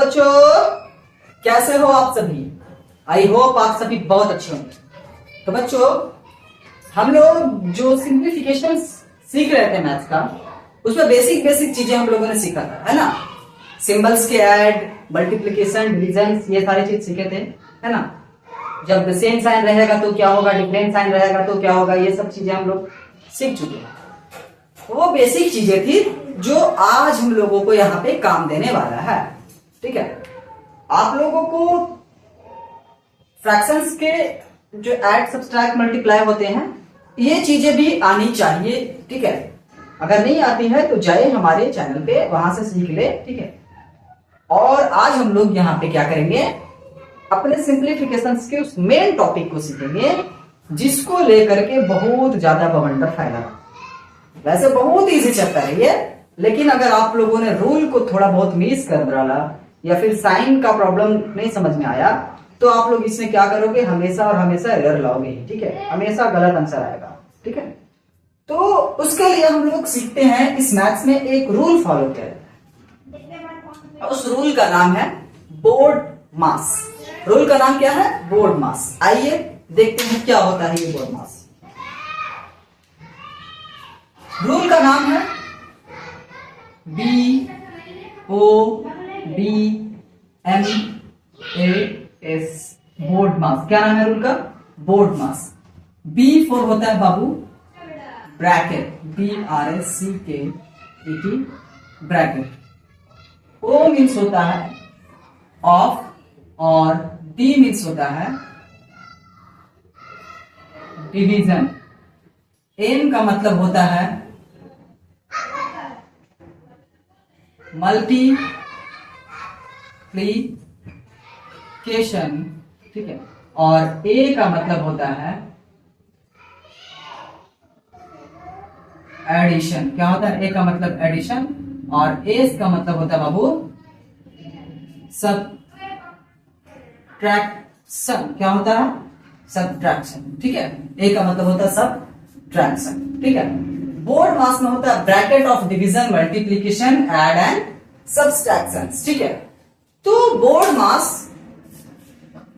बच्चों, कैसे हो आप सभी? आई होप आप सभी बहुत अच्छे होंगे। तो बच्चों, हम लोग जो सिंप्लीफिकेशन सीख रहे थे मैथ्स का, उसमें बेसिक बेसिक चीजें हम लोगों ने सीखा था, है ना। सिंबल्स के ऐड, मल्टीप्लिकेशन, डिवीजन, ये सारी चीज सीखे थे, है ना। जब सेम साइन रहेगा तो क्या होगा, डिफरेंट साइन रहेगा तो क्या होगा, ये सब चीजें हम लोग सीख चुके हैं। वो बेसिक चीजें थी जो आज हम लोगों को यहाँ पे काम देने वाला है। ठीक है, आप लोगों को फ्रैक्शंस के जो ऐड, सब्सट्रैक्ट, मल्टीप्लाई होते हैं, ये चीजें भी आनी चाहिए। ठीक है, अगर नहीं आती है तो जाए हमारे चैनल पे, वहां से सीख ले। ठीक है, और आज हम लोग यहाँ पे क्या करेंगे, अपने सिंप्लीफिकेशंस के उस मेन टॉपिक को सीखेंगे जिसको लेकर के बहुत ज्यादा बवंडर फैला। वैसे बहुत इजी चैप्टर है ये, लेकिन अगर आप लोगों ने रूल को थोड़ा बहुत मिस कर डाला या फिर साइन का प्रॉब्लम नहीं समझ में आया, तो आप लोग इसमें क्या करोगे, हमेशा और हमेशा एरर लाओगे। ठीक है, हमेशा गलत आंसर आएगा। ठीक है, तो उसके लिए हम लोग सीखते हैं इस मैथ्स में एक रूल फॉलो करें। उस रूल का नाम है बोर्ड मास। रूल का नाम क्या है? बोर्ड मास। आइए देखते हैं क्या होता है ये बोर्ड मास। रूल का नाम है BODMAS, बोर्ड मास। क्या नाम है रूल का? Board mass. B फॉर होता है बाबू bracket, BRACKET, bracket. O means होता है ऑफ, और D मीन्स होता है डिवीजन। M का मतलब होता है मल्टीप्लिकेशन। ठीक है, और A का मतलब होता है एडिशन। क्या होता है? A का मतलब एडिशन, और S का मतलब होता है बाबू सब्ट्रैक्शन। क्या होता है? सब्ट्रैक्शन। ठीक है, A का मतलब होता है सब्ट्रैक्शन। ठीक है, बोर्ड मास में होता है bracket of division, multiplication, add and subtraction. ठीक है, तो बोर्ड मास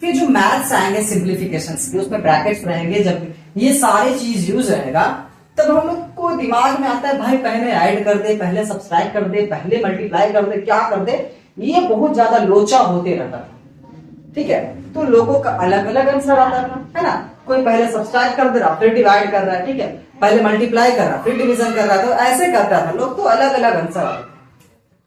के जो मैथ्स आएंगे सिंप्लीफिकेशंस के, उसमें ब्रैकेट्स रहेंगे। जब ये सारी चीज यूज रहेगा तब हम लोग को दिमाग में आता है भाई पहले ऐड कर दे, पहले सब्ट्रैक्ट कर दे, पहले मल्टीप्लाई कर दे, क्या कर दे, ये बहुत ज्यादा लोचा होते रहता था। ठीक है, तो लोगों का अलग अलग आंसर आता था, है ना। कोई पहले सब्ट्रैक्ट कर दे रहा, फिर डिवाइड कर रहा है। ठीक है, पहले मल्टीप्लाई कर रहा, फिर डिवीजन कर रहा, तो ऐसे करता था लोग, तो अलग अलग आंसर आते।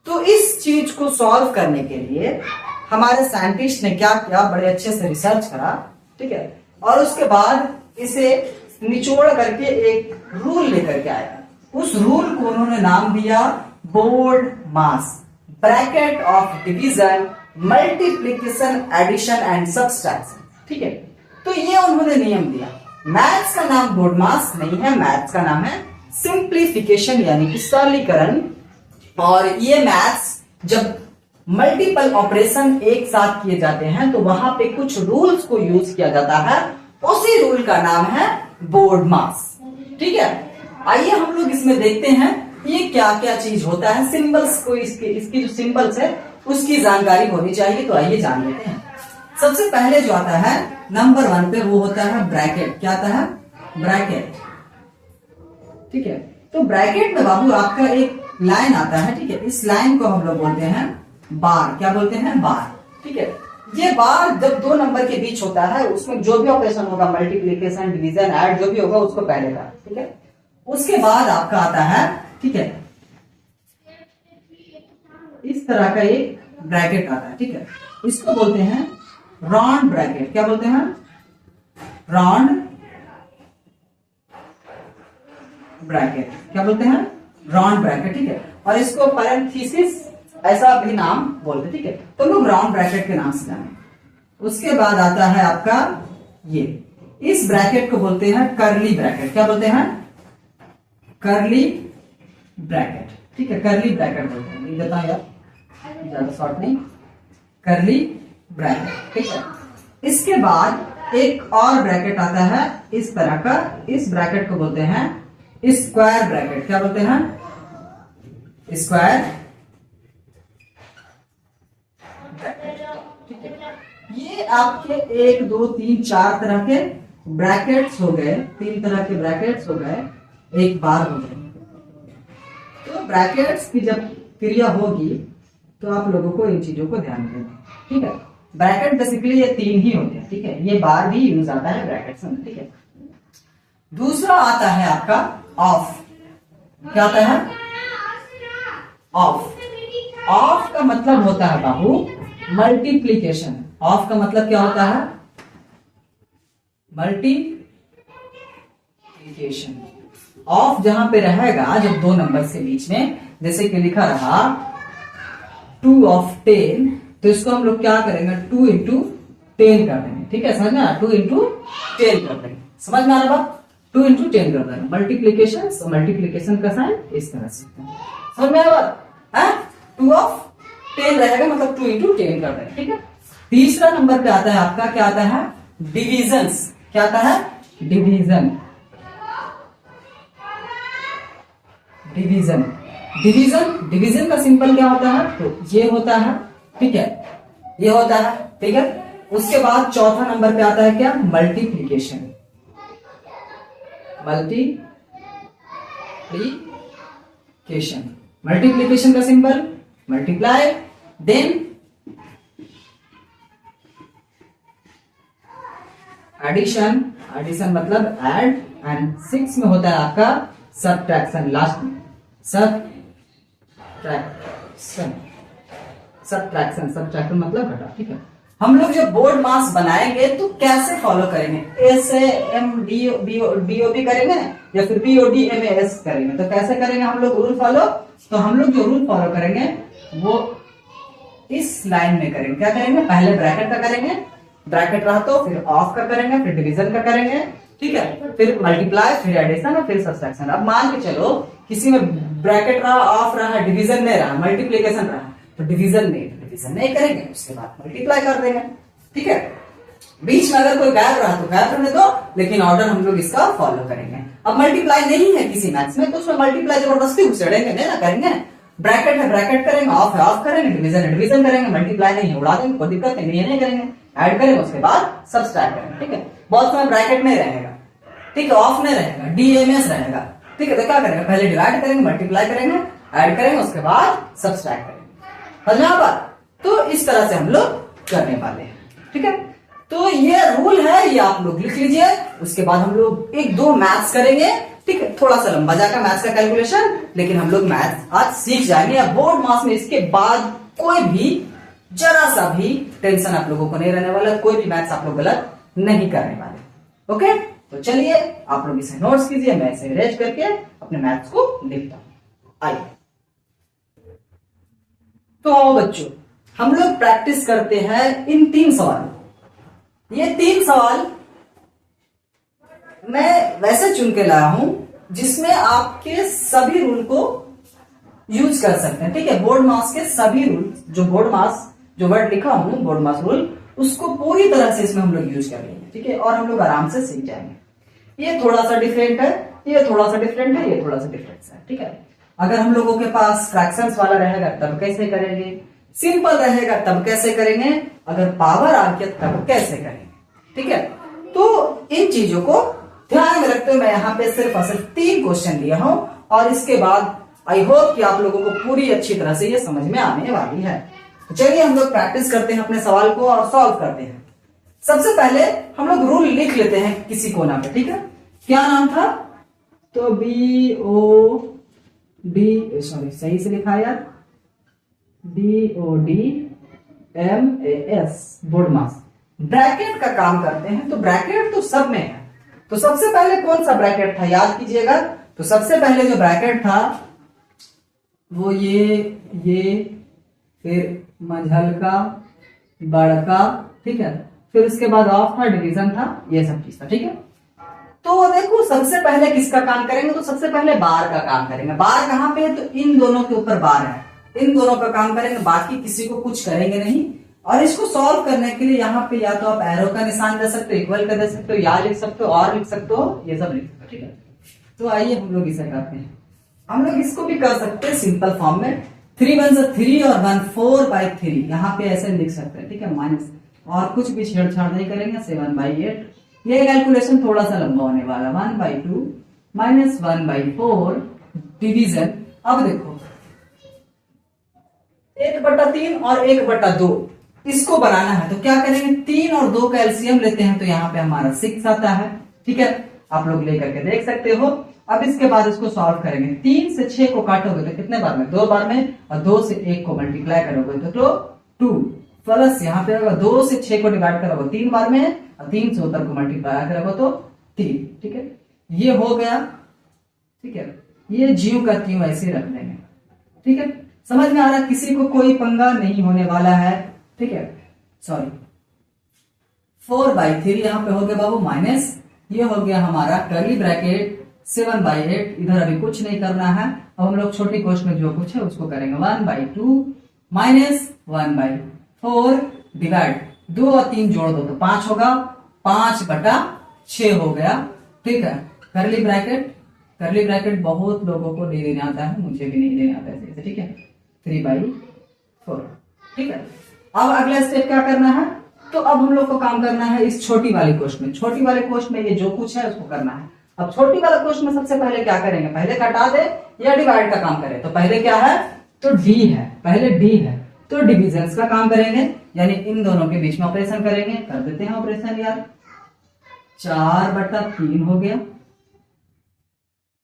तो इस चीज को सॉल्व करने के लिए हमारे साइंटिस्ट ने क्या किया, बड़े अच्छे से रिसर्च करा। ठीक है, और उसके बाद इसे निचोड़ करके एक रूल लेकर के आया। उस रूल को उन्होंने नाम दिया BODMAS, bracket of division, multiplication, addition and subtraction. ठीक है, तो ये उन्होंने नियम दिया। मैथ्स का नाम बोर्ड मास नहीं है, मैथ्स का नाम है सिंप्लीफिकेशन, यानी कि सरलीकरण। और ये मैथ्स जब मल्टीपल ऑपरेशन एक साथ किए जाते हैं तो वहां पे कुछ रूल्स को यूज किया जाता है, उसी रूल का नाम है बोर्ड मास। ठीक है, आइए हम लोग इसमें देखते हैं ये क्या क्या चीज होता है। सिंबल्स को, इसकी जो सिंबल्स है उसकी जानकारी होनी चाहिए, तो आइए जान लेते हैं। सबसे पहले जो आता है नंबर 1 पे, वो होता है ब्रैकेट। क्या आता है? ब्रैकेट। ठीक है, तो ब्रैकेट में बाबू आपका एक लाइन आता है। ठीक है, इस लाइन को हम लोग बोलते हैं बार। क्या बोलते हैं? बार। ठीक है, ये बार जब दो नंबर के बीच होता है, उसमें जो भी ऑपरेशन होगा, मल्टीप्लिकेशन, डिवीजन, ऐड, जो भी होगा उसको पहले का। ठीक है, उसके बाद आपका आता है, ठीक है, इस तरह का एक ब्रैकेट आता है। ठीक है, इसको बोलते हैं राउंड ब्रैकेट। क्या बोलते हैं? Round bracket. क्या बोलते हैं? Round bracket. ठीक है, और इसको पैरेंथेसिस ऐसा भी नाम बोलते हैं। ठीक है, तो लोग राउंड ब्रैकेट के नाम से जाने। उसके बाद आता है आपका ये, इस ब्रैकेट को बोलते हैं कर्ली ब्रैकेट। क्या बोलते हैं? Curly bracket. ठीक है, कर्ली ब्रैकेट बोलते हैं। लिख देता हूं यार, ज्यादा शॉर्ट नहीं, कर्ली ब्रैकेट। ठीक है, इसके बाद एक और ब्रैकेट आता है इस तरह का, इस ब्रैकेट को बोलते हैं स्क्वायर ब्रैकेट। क्या बोलते हैं? स्क्वायर ये आपके 1 2 3 4 तरह के ब्रैकेट्स हो गए, 3 तरह के ब्रैकेट्स हो गए, एक बार हो गए। तो ब्रैकेट्स की जब क्रिया होगी तो आप लोगों को इन चीजों को ध्यान देना, ठीक है। ब्रैकेट बेसिकली ये 3 ही होते हैं, ठीक है। ये बार भी यूज आता है ब्रैकेट्स में, ठीक है। दूसरा आता है आपका ऑफ। क्या आता है? ऑफ। ऑफ का मतलब होता है बाबू मल्टीप्लीकेशन। ऑफ का मतलब क्या होता है? मल्टीप्लीकेशन। ऑफ जहां पे रहेगा जब 2 नंबर के बीच में, जैसे कि लिखा रहा 2 ऑफ 10, तो इसको हम लोग क्या करेंगे? 2 इंटू 10 कर देंगे, ठीक है। समझ में आया? 2 इंटू 10 कर देंगे। समझ में आ रहा बात? 2 इंटू 10 कर देंगे। मल्टीप्लीकेशन, तो मल्टीप्लीकेशन का साइन इस तरह से समझ में आ रहा बात? 2 ऑफ 10 रहेगा मतलब 2 इंटू 10 कर देंगे, ठीक है। तीसरा नंबर पे आता है आपका, क्या आता है? डिविजन्स। क्या आता है? डिवीजन। डिवीजन डिवीजन डिवीजन का सिंपल क्या होता है? तो ये होता है, ठीक है, ये होता है, ठीक है। उसके बाद चौथा नंबर पे आता है क्या? मल्टीप्लीकेशन। मल्टीप्लीकेशन। मल्टीप्लीकेशन का symbol multiply, then addition. Addition मतलब ऐड, एंड 6 में होता है आपका सबट्रैक्शन। लास्ट में सबट्रैक्शन मतलब घटा, ठीक है। हम लोग जब बोर्ड मास बनाएंगे तो कैसे फॉलो करेंगे? SAMDOB करेंगे या फिर BODMAS करेंगे? तो कैसे करेंगे हम लोग रूल फॉलो? तो हम लोग जो रूल फॉलो करेंगे वो इस लाइन में करेंगे। क्या करेंगे? पहले ब्रैकेट का करेंगे, ब्रैकेट रहा तो फिर ऑफ का करेंगे, फिर डिवीजन का करेंगे, ठीक है, फिर मल्टीप्लाई, फिर एडिशन और फिर सब्सट्रैक्शन। अब मान के चलो किसी में ब्रैकेट रहा, ऑफ रहा, डिवीजन नहीं रहा, मल्टीप्लीकेशन रहा, तो डिवीजन नहीं करेंगे, उसके बाद मल्टीप्लाई कर देंगे, ठीक है। बीच में अगर कोई गैप रहा तो गैप रहने दो, लेकिन ऑर्डर हम लोग इसका फॉलो करेंगे। अब मल्टीप्लाई नहीं है किसी मैथ्स में तो उसमें मल्टीप्लाई जबरदस्ती उछेड़ेंगे नहीं ना, करेंगे। ब्रैकेट है ब्रैकेट करेंगे, ऑफ है ऑफ करेंगे, डिवीजन है डिवीजन करेंगे, मल्टीप्लाई नहीं है उड़ा देंगे, कोई दिक्कत नहीं, ये नहीं करेंगे। ऐड करेंगे उसके बाद सब्सट्रैक्ट करेंगे, ठीक है। बहुत समय ब्रैकेट नहीं रहेगा, ठीक है, ऑफ नहीं रहेगा, DMS रहेगा, ठीक है। तो क्या करेंगे? पहले डिवाइड करेंगे, मल्टीप्लाई करेंगे, ऐड करेंगे, उसके बाद सब्सट्रैक्ट करेंगे। समझ बात? तो इस तरह से हम लोग करने वाले हैं, ठीक है। तो ये रूल है, ये आप लोग लिख लीजिए। उसके बाद हम लोग 1-2 मैथ्स करेंगे, ठीक है। थोड़ा सा लंबा जाएगा मैथ्स का कैलकुलेशन, लेकिन हम लोग मैथ्स आज सीख जाएंगे। या बोर्ड मास में इसके बाद कोई भी जरा सा भी टेंशन आप लोगों को नहीं रहने वाला, कोई भी मैथ्स आप लोग गलत नहीं करने वाले, ओके। तो चलिए आप लोग इसे नोट्स कीजिए, मैं इसे अरेंज करके अपने मैथ्स को लिखता हूं। आइए तो आओ बच्चों, हम लोग प्रैक्टिस करते हैं इन 3 सवाल। ये 3 सवाल मैं वैसे चुन के लाया हूं जिसमें आपके सभी रूल को यूज कर सकते हैं, ठीक है। बोर्ड मास के सभी रूल, जो बोर्ड मास जो वर्ड लिखा हूं बोर्ड मास रूल, उसको पूरी तरह से इसमें हम लोग यूज कर लेंगे, ठीक है। और हम लोग आराम से सीख जाएंगे। ये थोड़ा सा डिफरेंट है, ये थोड़ा सा डिफरेंट है, ये थोड़ा सा डिफरेंट है, ठीक है। अगर हम लोगों के पास फ्रैक्शंस वाला रहेगा तब कैसे करेंगे, सिंपल रहेगा तब कैसे करेंगे, अगर पावर आ गया तब कैसे करेंगे, ठीक है। तो इन चीजों को ध्यान में रखते हुए मैं यहाँ पे सिर्फ और सिर्फ 3 क्वेश्चन लिया हूं, और इसके बाद आई होप कि आप लोगों को पूरी अच्छी तरह से ये समझ में आने वाली है। तो चलिए हम लोग प्रैक्टिस करते हैं अपने सवाल को और सॉल्व करते हैं। सबसे पहले हम लोग रूल लिख लेते हैं किसी कोना पे, ठीक है। क्या नाम था? तो BOD, सॉरी सही से लिखा यार, BODMAS, बोर्ड मास। ब्रैकेट का काम करते हैं, तो ब्रैकेट तो सब में है। तो सबसे पहले कौन सा ब्रैकेट था याद कीजिएगा। तो सबसे पहले जो ब्रैकेट था वो ये फिर मझलका, बड़का, ठीक है। फिर उसके बाद ऑफ था, डिवीजन था, ये सब चीज था, ठीक है। तो देखो सबसे पहले किसका काम करेंगे? तो सबसे पहले बार का काम करेंगे। बार कहां पे है? तो इन दोनों के ऊपर बार है, इन दोनों का काम करेंगे, बाकी किसी को कुछ करेंगे नहीं। और इसको सॉल्व करने के लिए यहाँ पे या तो आप एरो का निशान दे सकते हो, इक्वल का दे सकते हो, या लिख सकते हो, और लिख सकते हो, ये सब लिख सकते हो, ठीक है। तो आइए हम लोग इसे करते हैं। हम लोग इसको भी कर सकते हैं सिंपल फॉर्म में, 3 1 3 और 1 4/3, यहाँ पे ऐसे लिख सकते हैं, ठीक है। माइनस और कुछ भी छेड़छाड़ नहीं करेंगे। 7/8 ये कैलकुलेशन थोड़ा सा लंबा होने वाला। 1/2 माइनस 1/4 डिवीजन। अब देखो 1/3 और 1/2 इसको बनाना है तो क्या करेंगे, 3 और 2 का एलसीएम लेते हैं तो यहाँ पे हमारा 6 आता है। ठीक है, आप लोग लेकर के देख सकते हो। अब इसके बाद इसको सॉल्व करेंगे। 3 से 6 को काटोगे तो कितने बार में, 2 बार में, और 2 से 1 को मल्टीप्लाई करोगे तो 2 प्लस यहाँ पे होगा 2 से 6 को डिवाइड करोगे 3 बार में, और 3 से उत्तर को मल्टीप्लाई करोगे तो 3। ठीक है, ये हो गया। ठीक है, ये ज्यों का त्यों ऐसे रख देंगे। ठीक है, समझ में आ रहा है, किसी को कोई पंगा नहीं होने वाला है। ठीक है, सॉरी 4/3 यहाँ पे हो गया बाबू माइनस, ये हो गया हमारा कर्ली ब्रैकेट 7/8। इधर अभी कुछ नहीं करना है, अब हम लोग छोटी कोष्ठ में जो कुछ है उसको करेंगे। 1/2 माइनस 1/4 डिवाइड 2 और 3 जोड़ दो तो 5 होगा, 5/6 हो गया। ठीक है, कर्ली ब्रैकेट बहुत लोगों को नहीं देना आता है, मुझे भी नहीं देना आता है। ठीक है, 3/4। ठीक है, अब अगला स्टेप क्या करना है, तो अब हम लोग को काम करना है इस छोटी वाली कोष्ठ में। छोटी वाले कोष्ठ में ये जो कुछ है उसको करना है। अब छोटी वाले कोष्ठ में सबसे पहले क्या करेंगे, पहले घटा दे या डिवाइड का काम करें, तो पहले क्या है, तो डी है, पहले डी है तो डिविजन का काम करेंगे, यानी इन दोनों के बीच में ऑपरेशन करेंगे। कर देते हैं ऑपरेशन यार। 4/3 हो गया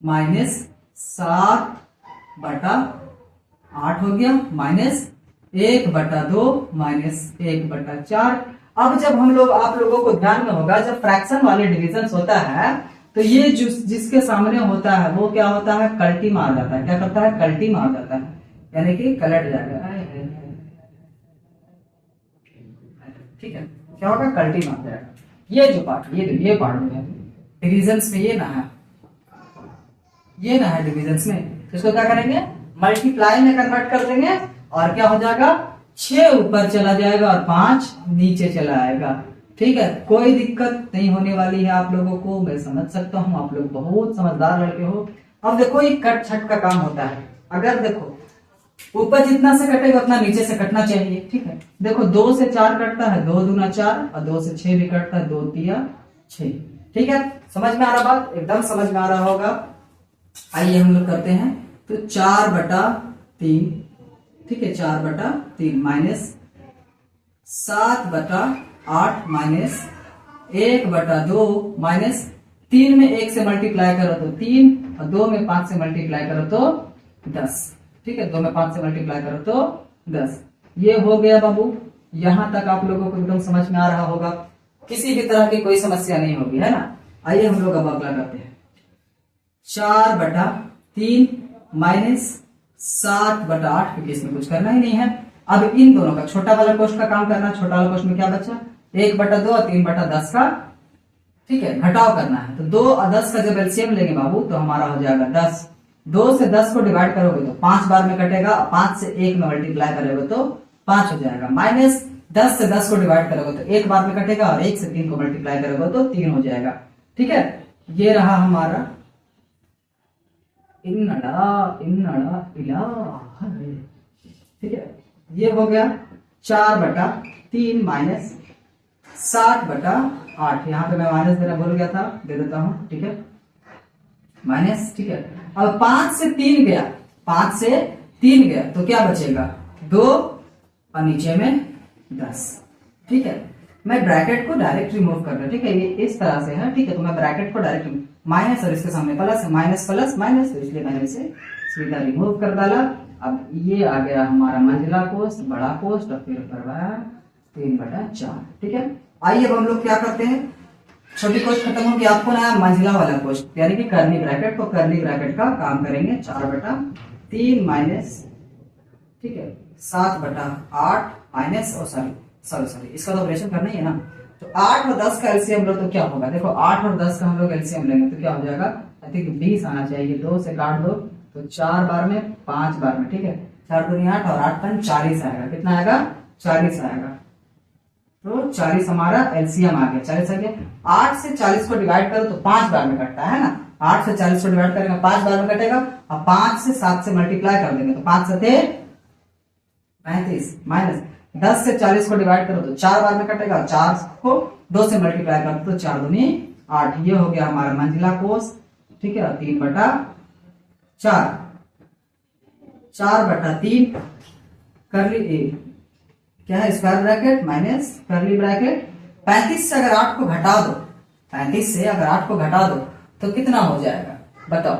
माइनस 7/8 हो गया माइनस 1/2 माइनस 1/4। अब जब हम लोग, आप लोगों को ध्यान में होगा, जब फ्रैक्शन वाले डिविजन होता है तो ये जिसके सामने होता है वो क्या होता है, कल्टी मार जाता है। क्या करता है, कल्टी मार जाता है, यानी कि कलट जाएगा। ठीक है, क्या होगा, कल्टी मार जाएगा। ये जो पार्ट, ये पार्ट जो है डिविजन्स में, ये ना है डिविजन्स में, इसको क्या करेंगे, मल्टीप्लाई में कन्वर्ट कर देंगे और क्या हो जाएगा, 6 ऊपर चला जाएगा और 5 नीचे चला आएगा। ठीक है, कोई दिक्कत नहीं होने वाली है आप लोगों को, मैं समझ सकता हूं, आप लोग बहुत समझदार लड़के हो। अब देखो ये कट छट का काम होता है। अगर देखो ऊपर जितना से कटेगा उतना नीचे से कटना चाहिए। ठीक है, देखो 2 से 4 कटता है, 2 दूना 4, और 2 से 6 भी कटता है, 2 तिया 6। ठीक है, समझ में आ रहा बात, एकदम समझ में आ रहा होगा। आइए हम लोग करते हैं, तो 4/3। ठीक है, 4/3 माइनस 7/8 माइनस 1/2 माइनस 3 में 1 से मल्टीप्लाई करो तो 3, और 2 में 5 से मल्टीप्लाई करो तो 10। ठीक है, 2 में 5 से मल्टीप्लाई करो तो 10। ये हो गया बाबू, यहां तक आप लोगों को एकदम समझ में आ रहा होगा, किसी भी तरह की कोई समस्या नहीं होगी, है ना। आइए हम लोग अब अगला करते हैं। 4/3 माइनस 7/8, क्योंकि इसमें कुछ करना ही नहीं है। अब इन दोनों का छोटा वाला कोष्ठ का काम करना। छोटा वाला कोष्ठ में क्या बचा, 1/2 और 3/10 का, ठीक है, घटाव करना है। तो 2 और 10 का जब एलसीएम लेंगे बाबू तो हमारा हो जाएगा 10। 2 से 10 को डिवाइड करोगे तो 5 बार में कटेगा, 5 से 1 में मल्टीप्लाई करोगे तो 5 हो जाएगा। माइनस 10 से 10 को डिवाइड करोगे तो 1 बार में कटेगा, और 1 से 3 को मल्टीप्लाई करोगे तो 3 हो जाएगा। ठीक है, ये रहा हमारा इन्नड़ा इला। ठीक है, ये हो गया 4/3 माइनस 7/8। यहाँ पे मैं माइनस देना भूल गया था, दे देता हूं। ठीक है, माइनस। ठीक है, अब 5 से 3 गया, 5 से 3 गया तो क्या बचेगा, 2 और नीचे में 10। ठीक है, मैं ब्रैकेट को डायरेक्ट रिमूव कर रहा हूं। ठीक है, ये इस तरह से है। ठीक है, तो मैं ब्रैकेट को डायरेक्ट माइनस, और इसके सामने प्लस है, माइनस प्लस माइनस, तो इसलिए मैंने इसे सीधा रिमूव कर डाला। अब ये आ गया हमारा मंझला कोष्ठ, बड़ा कोष्ठ, और फिर ऊपर 3/4। ठीक है, आइए अब हम लोग क्या करते हैं, छोटी कोष्ठ खत्म हो गया, आपको ना मंझला वाला कोष्ठ यानी कि कर्ली ब्रैकेट, को कर्ली ब्रैकेट का काम करेंगे। 4/3 माइनस, ठीक है, 7/8 माइनस, सॉरी इसका तो ऑपरेशन करना ही है ना। तो 8 और 10 का एलसीएम लो तो क्या होगा, देखो 8 और 10 का हम लोग एलसीएम लेंगे तो क्या हो जाएगा, आई थिंक 20 आना चाहिए। 2 से काट दो तो 4 बार में, 5 बार में। ठीक है, 4 दूनी 8 और 8 5 40 आएगा। कितना आएगा, 40 आएगा। तो 40 हमारा एलसीएम आ गया, 40 आ गया। 8 से 40 को डिवाइड करो तो 5 बार में कटता है ना। 8 से 40 को डिवाइड करेंगे 5 बार में कटेगा, और 5 से 7 से मल्टीप्लाई कर देंगे तो 5 7 35 माइनस 10 से 40 को डिवाइड करो तो 4 बार में कटेगा, 4 को 2 से मल्टीप्लाई करो तो 4 दूनी 8। ये हो गया हमारा मंजिला कोस, ठीक है। 3/4, 4/3 करली क्या है, स्क्वायर ब्रैकेट माइनस करली ब्रैकेट। 35 से अगर 8 को घटा दो, 35 से अगर 8 को घटा दो तो कितना हो जाएगा बताओ।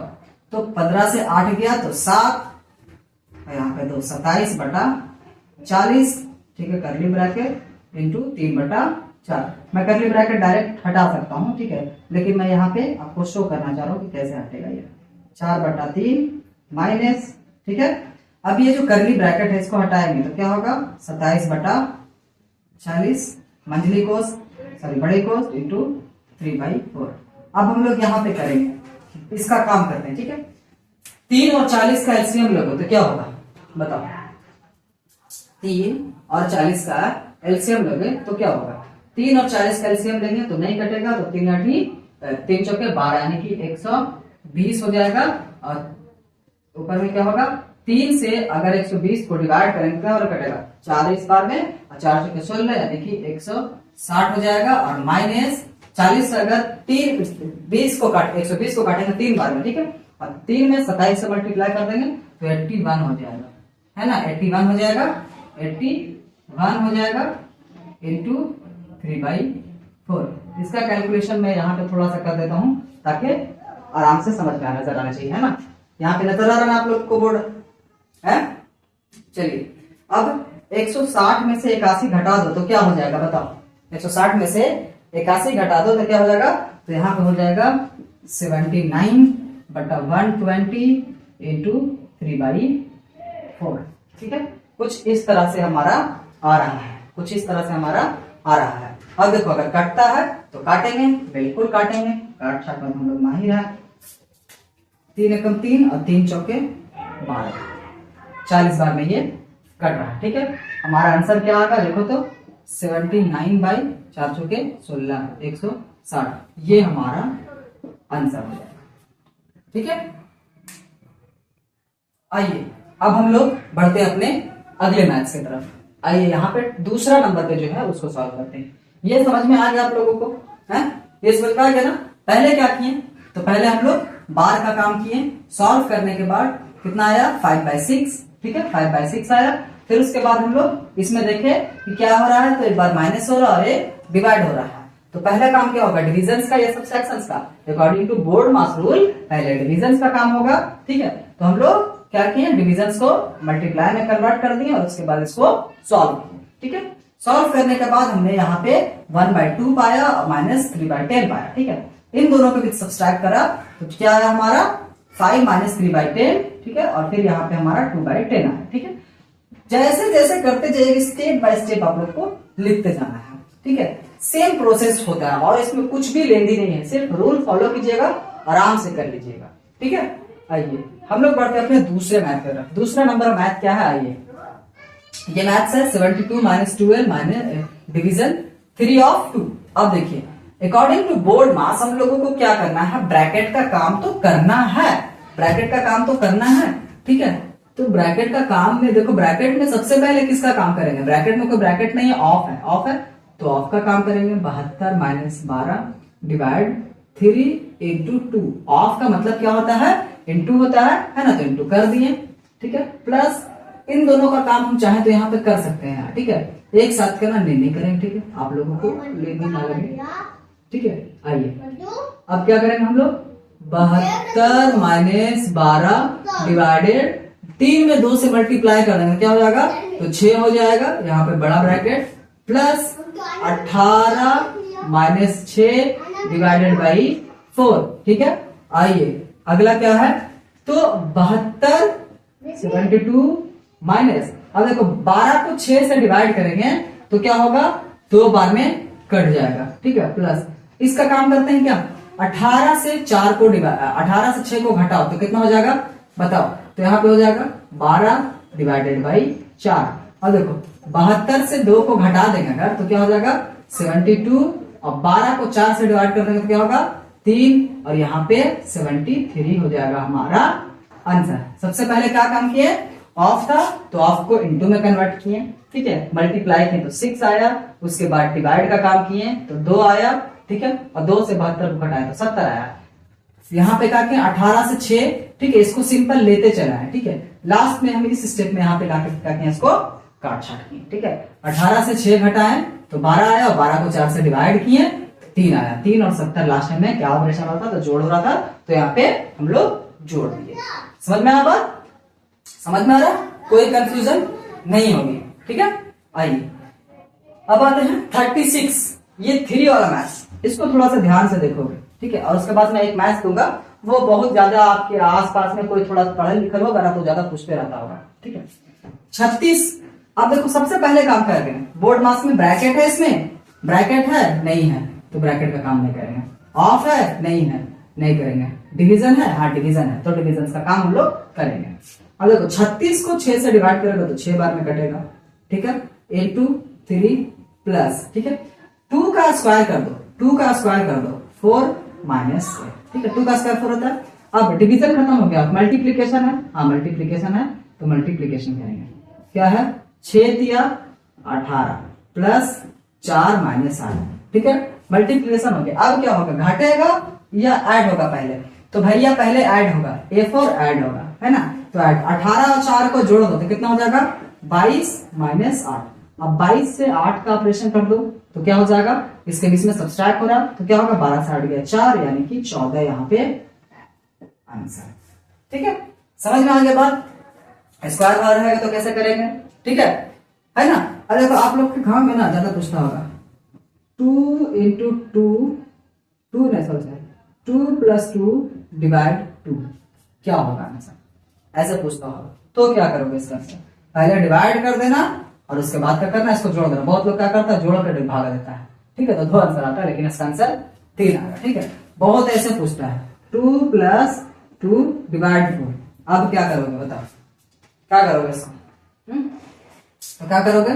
तो 15 से 8 गया तो 7, यहाँ पे 2, 27/40, ठीक है। करली ब्रैकेट इंटू 3/4। मैं करली ब्रैकेट डायरेक्ट हटा सकता हूँ, ठीक है, लेकिन मैं यहाँ पे आपको शो करना चाह रहा हूँ कि कैसे हटेगा ये। 4/3 माइनस, ठीक है। अब ये जो करली ब्रैकेट है इसको हटाएंगे तो क्या होगा, 27/40 मंझली कोस, सॉरी बड़े कोस इंटू 3/4। अब हम लोग यहाँ पे करेंगे, इसका काम करते हैं, ठीक है। 3 और 40 का एलसीएम लोगे तो क्या होगा बताओ। 3 और 40 का एलसीएम लोगे तो क्या होगा। 3 और 40 का एलसीएम लेंगे तो नहीं कटेगा, तो 3 चौके 12 यानी कि 120 हो जाएगा। और ऊपर में क्या होगा, 3 से अगर 120 को डिवाइड करेंगे क्या कटेगा, 4 इस बार में और 4 चौके 16 यानी कि 160 हो जाएगा। और माइनस 40 से अगर 120 को काटेंगे 3 बार में, ठीक है। और 3 में 27 से मल्टीप्लाई कर देंगे तो 81 हो जाएगा, है ना। 81 हो जाएगा, 81 हो जाएगा इंटू 3/4। इसका कैलकुलेशन मैं यहाँ पे थोड़ा सा कर देता हूँ ताकि आराम से समझ में नजर आना चाहिए, है ना। यहाँ पे नजर आ रहा है आप लोग को बोर्ड है। चलिए अब 160 में से 81 घटा दो तो क्या हो जाएगा बताओ। 160 में से 81 घटा दो तो क्या हो जाएगा, तो यहाँ पे हो जाएगा 79/120 इंटू 3/4, ठीक है। कुछ इस तरह से हमारा आ रहा है, कुछ इस तरह से हमारा आ रहा है। अब देखो अगर कटता है तो काटेंगे, बिल्कुल काटेंगे, काट छाट में हम लोग माहिर है। 3 एकम 3 और 3 चौके 12, 40 बार में ये कट रहा है, ठीक है। हमारा आंसर क्या आएगा देखो तो 79/4 चौके 16, 160, ये हमारा आंसर हो जाएगा, ठीक है। आइए अब हम लोग बढ़ते हैं अपने अगले मैथ्स की तरफ। आइए यहाँ पे दूसरा नंबर पे जो है उसको सॉल्व करते हैं। ये समझ में आ गया आप लोगों को, है ये समझ में आ गया ना। पहले क्या किए, तो पहले हम लोग बार का काम किए, सॉल्व करने के बाद कितना आया 5/6, ठीक है, 5/6 आया। फिर उसके बाद हम लोग इसमें देखे कि क्या हो रहा है, तो एक बार माइनस हो रहा है और एक डिवाइड हो रहा है। तो पहला काम क्या होगा, डिविजन का या सबट्रैक्शंस का। According to BODMAS rule पहले डिविजन का काम होगा, ठीक है। तो हम लोग क्या किए, डिविजन को मल्टीप्लाई में कन्वर्ट कर दिए और उसके बाद इसको सॉल्व किए, ठीक है। सॉल्व करने के बाद हमने यहाँ पे 1/2 पाया और माइनस 3/10 पाया, ठीक है। इन दोनों के बीच सब्सट्रैक्ट करा तो क्या आया हमारा 5 - 3/10, ठीक है। और फिर यहाँ पे हमारा 2/10 आया, ठीक है। जैसे जैसे करते जाइए स्टेप बाय स्टेप आप लोग को लिखते जाना है, ठीक है। सेम प्रोसेस होता है और इसमें कुछ भी लेंदी नहीं है, सिर्फ रूल फॉलो कीजिएगा, आराम से कर लीजिएगा, ठीक है। आइए हम लोग बढ़ते हैं अपने दूसरे मैथ की तरफ। दूसरा नंबर मैथ क्या है, आइए ये मैथ्स है 72 - 12 माइनस डिवीजन 3 of 2। अब देखिए अकॉर्डिंग टू बोर्ड मास हम लोगों को क्या करना है, ब्रैकेट का काम तो करना है, ब्रैकेट का काम तो करना है, ठीक है। तो ब्रैकेट का काम में देखो, ब्रैकेट में सबसे पहले किसका काम करेंगे, ब्रैकेट में कोई ब्रैकेट नहीं है, ऑफ है, ऑफ है तो ऑफ का काम करेंगे। 72 - 12 डिवाइड 3 इंटू 2। ऑफ का मतलब क्या होता है, इंटू होता है ना, तो इंटू कर दिए, ठीक है। प्लस इन दोनों का काम हम चाहे तो यहाँ पे कर सकते हैं, ठीक है। एक साथ करना नहीं करेंगे, ठीक है, आप लोगों को लेने ना लगे, ठीक है। आइए अब क्या करेंगे हम लोग, 72 - 12 डिवाइडेड 3 में 2 से मल्टीप्लाई कर देंगे, क्या हो जाएगा, तो 6 हो जाएगा, यहाँ पे बड़ा ब्रैकेट, प्लस 18 - 6 डिवाइडेड बाई 4, ठीक है। आइए अगला क्या है, तो 72 72 माइनस, अब देखो 12 को 6 से डिवाइड करेंगे तो क्या होगा, 2 बार में कट जाएगा, ठीक है। प्लस इसका काम करते हैं क्या, 18 से 4 को डिवाइड, 18 से 6 को घटाओ तो कितना हो जाएगा बताओ, तो यहाँ पे हो जाएगा 12 डिवाइडेड बाई 4। अब देखो 72 से 2 को घटा देंगे अगर तो क्या हो जाएगा 72, और 12 को 4 से डिवाइड कर देंगे तो क्या होगा 3, और यहाँ पे 73 हो जाएगा हमारा आंसर। सबसे पहले क्या काम किए, ऑफ था तो ऑफ को इनटू में कन्वर्ट किए, ठीक है, मल्टीप्लाई किए तो 6 आया, उसके बाद डिवाइड का काम किए तो 2 आया, ठीक है, और 2 से 72 को घटाया तो 70 आया। यहाँ पे क्या किए 18 से 6, ठीक है, इसको सिंपल लेते चला है, ठीक है, लास्ट में हम इस स्टेप में यहाँ पे लाके क्या किए इसको काट छाट किए, ठीक है, 18 से 6 घटाए तो 12 आया और 12 को 4 से डिवाइड किए 3 आया, 3 और 70 लास्ट में क्या ऑपरेशन हो रहा था, तो जोड़ हो रहा था, तो यहाँ पे हम लोग जोड़ दिए। समझ में आ बात? समझ में आ रहा? कोई कंफ्यूजन नहीं होगी, ठीक है। आइए अब आते हैं 36, ये 3 वाला मैथ्स, इसको थोड़ा सा ध्यान से देखोगे, ठीक है, और उसके बाद मैं एक मैथ्स दूंगा, वो बहुत ज्यादा आपके आसपास में कोई थोड़ा पढ़ा लिखल होगा ना तो ज्यादा पूछते रहता होगा, ठीक है। 36, अब देखो सबसे पहले काम करेंगे, बोर्ड मास में ब्रैकेट है, इसमें ब्रैकेट है नहीं है तो ब्रैकेट का काम नहीं करेंगे, ऑफ है नहीं है नहीं करेंगे, डिवीजन है, हाँ डिवीजन है तो डिवीजन का काम हम लोग करेंगे। अब देखो 36 को 6 से डिवाइड करेगा तो 6 बार में कटेगा, ठीक है, into 3 प्लस, ठीक है, 2 का स्क्वायर कर दो, 2 का स्क्वायर कर दो 4 माइनस, ठीक है, 2 का स्क्वायर 4 होता है। अब डिवीजन खत्म हो गया, मल्टीप्लीकेशन है, हाँ मल्टीप्लीकेशन है तो मल्टीप्लीकेशन करेंगे, क्या है 6 दिया 18 प्लस 4 माइनस 8, ठीक है, मल्टीप्लीकेशन हो गया। अब क्या होगा, घटेगा या ऐड होगा पहले, तो भैया पहले ऐड होगा, A4 ऐड होगा, है ना, तो ऐड 18 और 4 को जोड़ दो तो कितना हो जाएगा 22 माइनस 8। अब 22 से 8 का ऑपरेशन कर दो तो क्या हो जाएगा, इसके बीच में सब्सट्रैक्ट हो रहा तो क्या होगा 12 से 8 गया 4, यानी कि 14 यहाँ पे आंसर, ठीक है। समझ में आ गया बात? स्क्वायर बार रहेगा तो कैसे करेंगे, ठीक है ना। अरे देखो आप लोग के गांव में ना ज्यादा पूछता होगा 2 इंटू 2 नहीं सॉरी 2 प्लस 2 डिवाइड 2 क्या होगा आंसर, ऐसे पूछता होगा, तो क्या करोगे इसका आंसर, पहले डिवाइड कर देना और उसके बाद क्या करना, इसको जोड़ देना। बहुत लोग क्या करता है जोड़ कर भाग देता है, ठीक है, तो 2 आंसर आता है लेकिन इसका आंसर 3 आएगा, ठीक है। बहुत ऐसे पूछता है 2 प्लस 2 डिवाइड 2, अब क्या करोगे बताओ, क्या करोगे इसको, तो क्या करोगे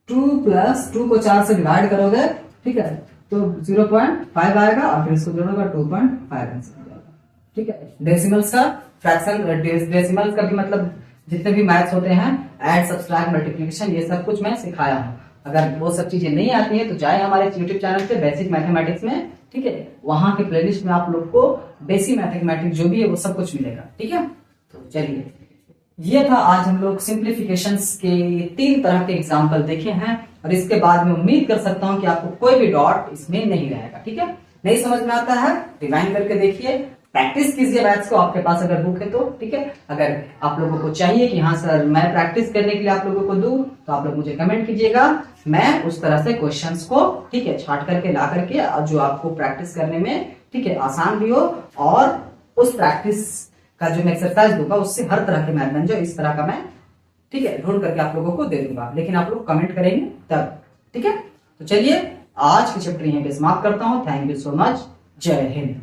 2 प्लस 2 को 4 से डिवाइड करोगे, ठीक है, तो 0.5 आएगा और फिर इसको जोड़ोगे 2.5 आंसर हो जाएगा, ठीक है। डेसिमल्स का फ्रैक्शन, डेसिमल्स का भी मतलब जितने भी मैथ्स होते हैं, ऐड सब्सट्रैक्ट मल्टीप्लिकेशन, ये सब कुछ मैं सिखाया हूँ। अगर वो सब चीजें नहीं आती है तो जाए हमारे यूट्यूब चैनल पे बेसिक मैथमेटिक्स में, ठीक है, वहां के प्लेलिस्ट में आप लोग को बेसिक मैथमेटिक्स जो भी है वो सब कुछ मिलेगा, ठीक है। तो चलिए ये था आज हम लोग सिंप्लीफिकेशंस के 3 तरह के एग्जाम्पल देखे हैं, और इसके बाद में उम्मीद कर सकता हूं कि आपको कोई भी डॉट इसमें नहीं रहेगा, ठीक है। नहीं समझ में आता है रिवाइंड करके देखिए, प्रैक्टिस कीजिए मैथ्स को, आपके पास अगर बुक है तो, ठीक है। अगर आप लोगों को चाहिए कि हाँ सर मैं प्रैक्टिस करने के लिए आप लोगों को दूं, तो आप लोग मुझे कमेंट कीजिएगा, मैं उस तरह से क्वेश्चंस को, ठीक है, छाट करके ला करके जो आपको प्रैक्टिस करने में, ठीक है, आसान भी हो, और उस प्रैक्टिस का जो मैं एक्सरसाइज दूंगा उससे हर तरह के मैथ जो इस तरह का मैं, ठीक है, ढूंढ करके आप लोगों को दे दूंगा, लेकिन आप लोग कमेंट करेंगे तब, ठीक है। तो चलिए आज की चैप्टर यहीं पे समाप्त करता हूं। थैंक यू सो मच, जय हिंद।